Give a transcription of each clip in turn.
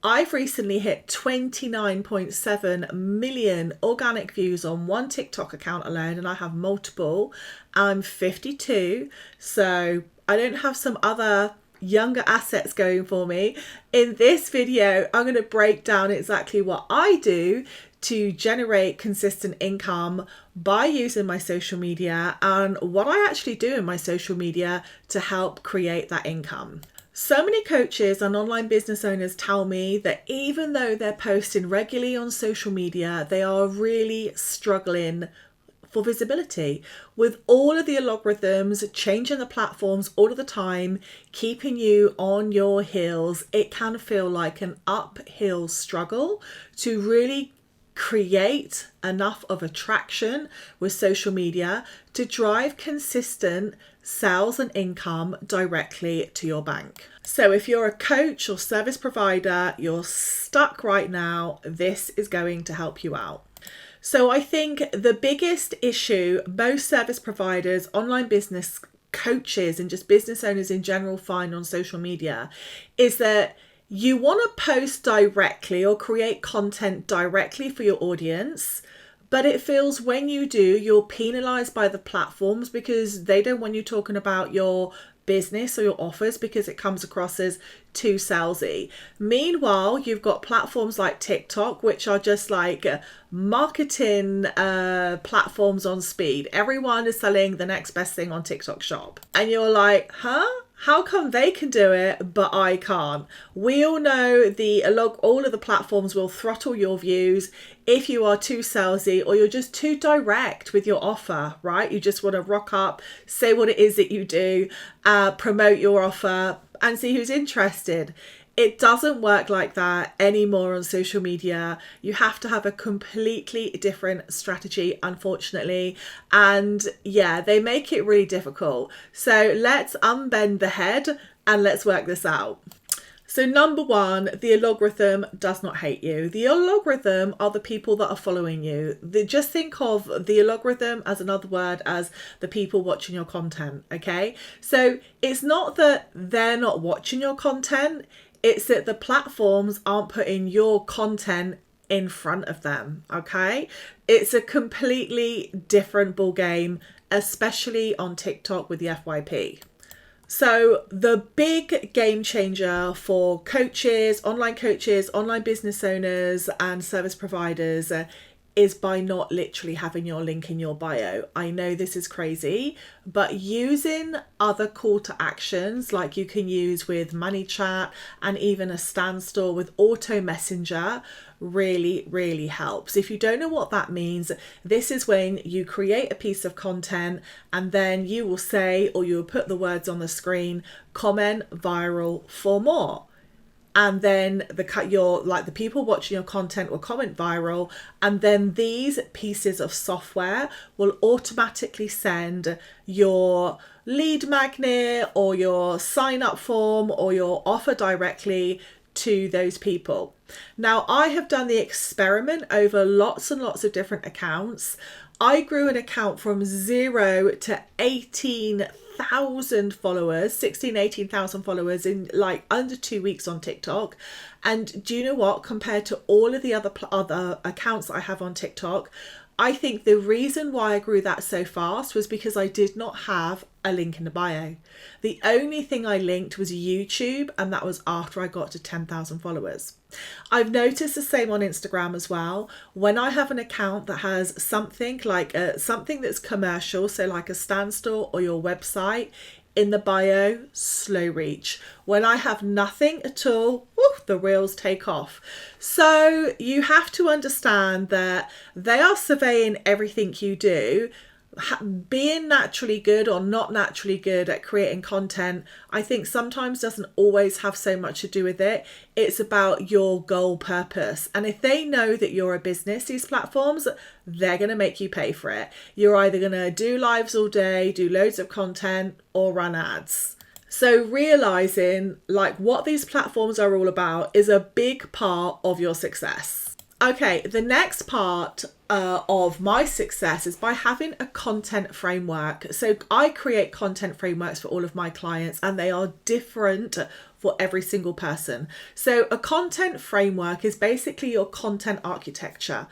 I've recently hit 29.7 million organic views on one TikTok account alone, and I have multiple. I'm 52, so I don't have some other younger assets going for me. In this video, I'm going to break down exactly what I do to generate consistent income by using my social media and what I actually do in my social media to help create that income. So many coaches and online business owners tell me that even though they're posting regularly on social media, they are really struggling for visibility with all of the algorithms changing the platforms all of the time, keeping you on your heels. It can feel like an uphill struggle to really create enough of attraction with social media to drive consistent sales and income directly to your bank. So if you're a coach or service provider, you're stuck right now, this is going to help you out. So I think the biggest issue most service providers, online business coaches, and just business owners in general find on social media is that you want to post directly or create content directly for your audience, but it feels when you do, you're penalized by the platforms because they don't want you talking about your business or your offers because it comes across as too salesy. Meanwhile, you've got platforms like TikTok, which are just like marketing platforms on speed. Everyone is selling the next best thing on TikTok Shop. And you're like, huh? How come they can do it, but I can't? We all know all of the platforms will throttle your views if you are too salesy or you're just too direct with your offer, right? You just want to rock up, say what it is that you do, promote your offer and see who's interested. It doesn't work like that anymore on social media. You have to have a completely different strategy, unfortunately. And yeah, they make it really difficult. So let's unbend the head and let's work this out. So number one, the algorithm does not hate you. The algorithm are the people that are following you. Just think of the algorithm as another word as the people watching your content, okay? So it's not that they're not watching your content, it's that the platforms aren't putting your content in front of them, okay? It's a completely different ball game, especially on TikTok with the FYP. So the big game changer for coaches, online business owners and service providers is by not literally having your link in your bio. I know this is crazy, but using other call to actions like you can use with ManyChat and even a standstill with auto messenger really helps. If you don't know what that means, this is when you create a piece of content and then you will say, or you will put the words on the screen, comment viral for more. And then the people watching your content will comment viral, and then these pieces of software will automatically send your lead magnet or your sign up form or your offer directly to those people. Now, I have done the experiment over lots and lots of different accounts. I grew an account from 0 to 18,000 followers, 18,000 followers in like under 2 weeks on TikTok. And do you know what? Compared to all of the other accounts that I have on TikTok, I think the reason why I grew that so fast was because I did not have a link in the bio. The only thing I linked was YouTube, and that was after I got to 10,000 followers. I've noticed the same on Instagram as well. When I have an account that has something like something that's commercial, so like a standstill or your website, in the bio, slow reach. When I have nothing at all, the reels take off. So you have to understand that they are surveying everything you do. Being naturally good or not naturally good at creating content, I think sometimes doesn't always have so much to do with it. It's about your goal purpose. And if they know that you're a business, these platforms, they're going to make you pay for it. You're either going to do lives all day, do loads of content, or run ads. So realizing like what these platforms are all about is a big part of your success. Okay, the next part of my success is by having a content framework. So I create content frameworks for all of my clients, and they are different for every single person. So a content framework is basically your content architecture,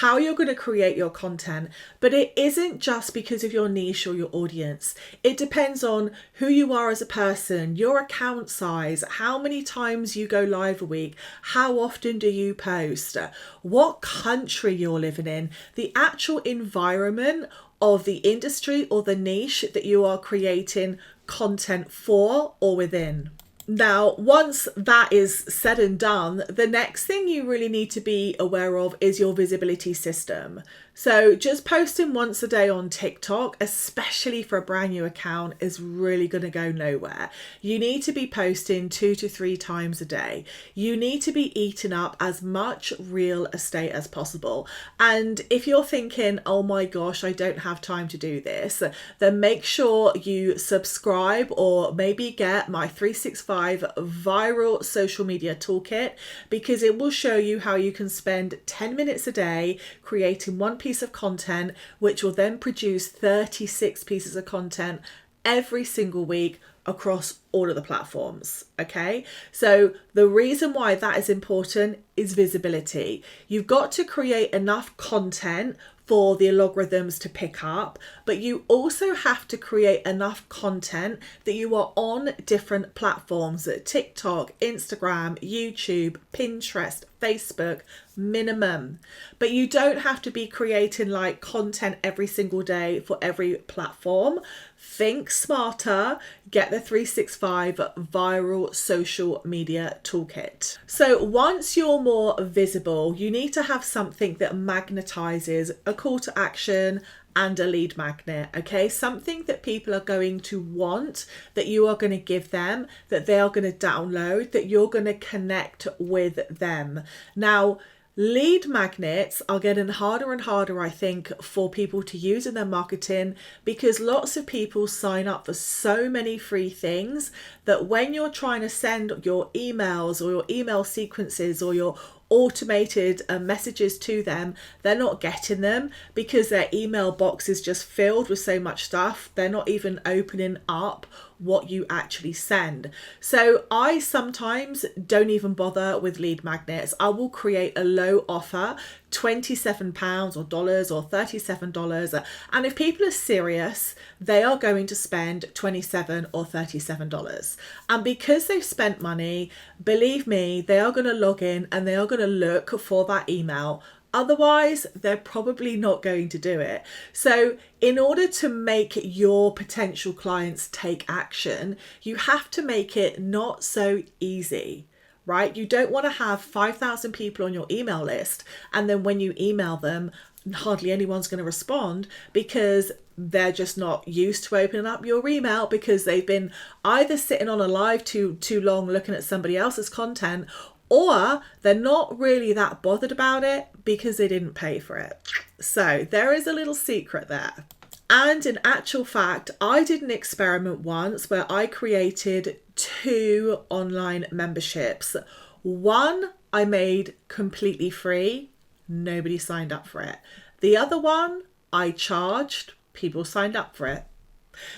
how you're going to create your content. But it isn't just because of your niche or your audience. It depends on who you are as a person, your account size, how many times you go live a week, how often do you post, what country you're living in, the actual environment of the industry or the niche that you are creating content for or within. Now, once that is said and done, the next thing you really need to be aware of is your visibility system. So just posting once a day on TikTok, especially for a brand new account, is really going to go nowhere. You need to be posting 2 to 3 times a day. You need to be eating up as much real estate as possible. And if you're thinking, oh my gosh, I don't have time to do this, then make sure you subscribe or maybe get my 365 viral social media toolkit, because it will show you how you can spend 10 minutes a day creating one piece of content, which will then produce 36 pieces of content every single week across all of the platforms. Okay, so the reason why that is important is visibility. You've got to create enough content for the algorithms to pick up, but you also have to create enough content that you are on different platforms: TikTok, Instagram, YouTube, Pinterest, Facebook, minimum. But you don't have to be creating like content every single day for every platform. Think smarter, get the 365 viral social media toolkit. So once you're more visible, you need to have something that magnetizes a call to action and a lead magnet. Okay, something that people are going to want, that you are going to give them, that they are going to download, that you're going to connect with them. Now, lead magnets are getting harder and harder, I think, for people to use in their marketing, because lots of people sign up for so many free things that when you're trying to send your emails or your email sequences or your automated messages to them, they're not getting them because their email box is just filled with so much stuff. They're not even opening up what you actually send. So I sometimes don't even bother with lead magnets. I will create a low offer, £27 or dollars or $37. And if people are serious, they are going to spend $27 or $37. And because they've spent money, believe me, they are going to log in and they are going to look for that email. Otherwise, they're probably not going to do it. So in order to make your potential clients take action, you have to make it not so easy, right? You don't want to have 5,000 people on your email list, and then when you email them, hardly anyone's going to respond because they're just not used to opening up your email, because they've been either sitting on a live too long looking at somebody else's content, or they're not really that bothered about it because they didn't pay for it. So there is a little secret there. And in actual fact, I did an experiment once where I created 2 online memberships. One I made completely free. Nobody signed up for it. The other one I charged. People signed up for it.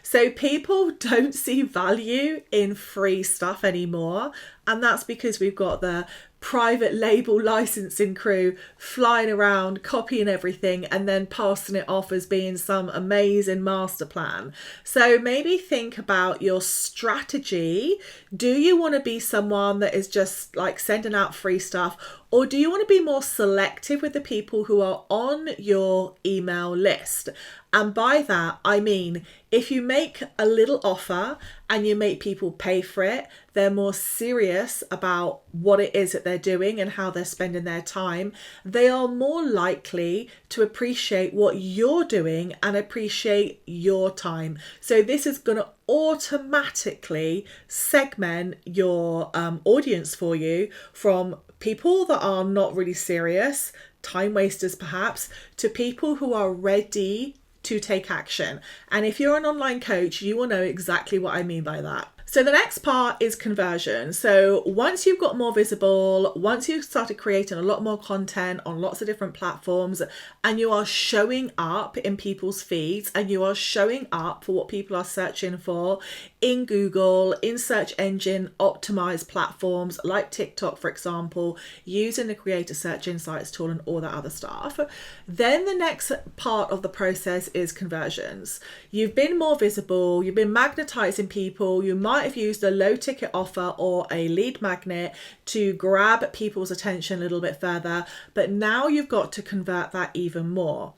So people don't see value in free stuff anymore. And that's because we've got the private label licensing crew flying around, copying everything and then passing it off as being some amazing master plan. So maybe think about your strategy. Do you want to be someone that is just like sending out free stuff, or do you want to be more selective with the people who are on your email list? And by that, I mean, if you make a little offer and you make people pay for it, they're more serious about what it is that they're doing and how they're spending their time. They are more likely to appreciate what you're doing and appreciate your time. So this is going to automatically segment your audience for you from people that are not really serious, time wasters perhaps, to people who are ready to take action. And if you're an online coach, you will know exactly what I mean by that. So the next part is conversion. So once you've got more visible, once you've started creating a lot more content on lots of different platforms, and you are showing up in people's feeds, and you are showing up for what people are searching for in Google, in search engine optimized platforms like TikTok, for example, using the Creator Search Insights tool and all that other stuff, then the next part of the process is conversions. You've been more visible, you've been magnetizing people, you might have used a low ticket offer or a lead magnet to grab people's attention a little bit further, but now you've got to convert that even more.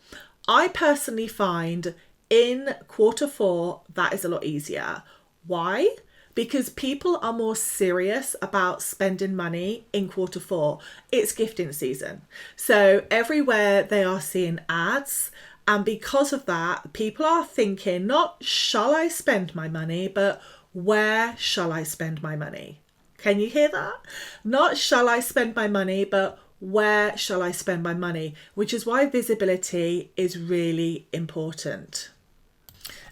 I personally find in Q4 that is a lot easier. Why? Because people are more serious about spending money in Q4. It's gifting season. So everywhere they are seeing ads. And because of that, people are thinking, not shall I spend my money, but where shall I spend my money? Can you hear that? Not shall I spend my money, but where shall I spend my money? Which is why visibility is really important.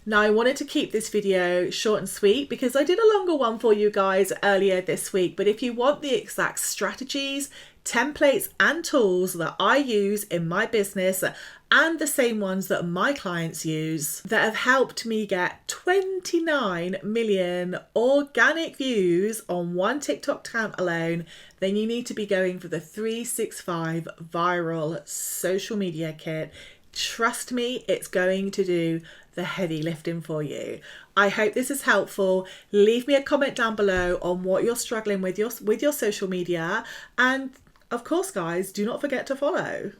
Now, I wanted to keep this video short and sweet because I did a longer one for you guys earlier this week. But if you want the exact strategies, templates and tools that I use in my business and the same ones that my clients use that have helped me get 29 million organic views on one TikTok account alone, then you need to be going for the 365 viral social media kit. Trust me, it's going to do the heavy lifting for you. I hope this is helpful. Leave me a comment down below on what you're struggling with your social media. And of course, guys, do not forget to follow.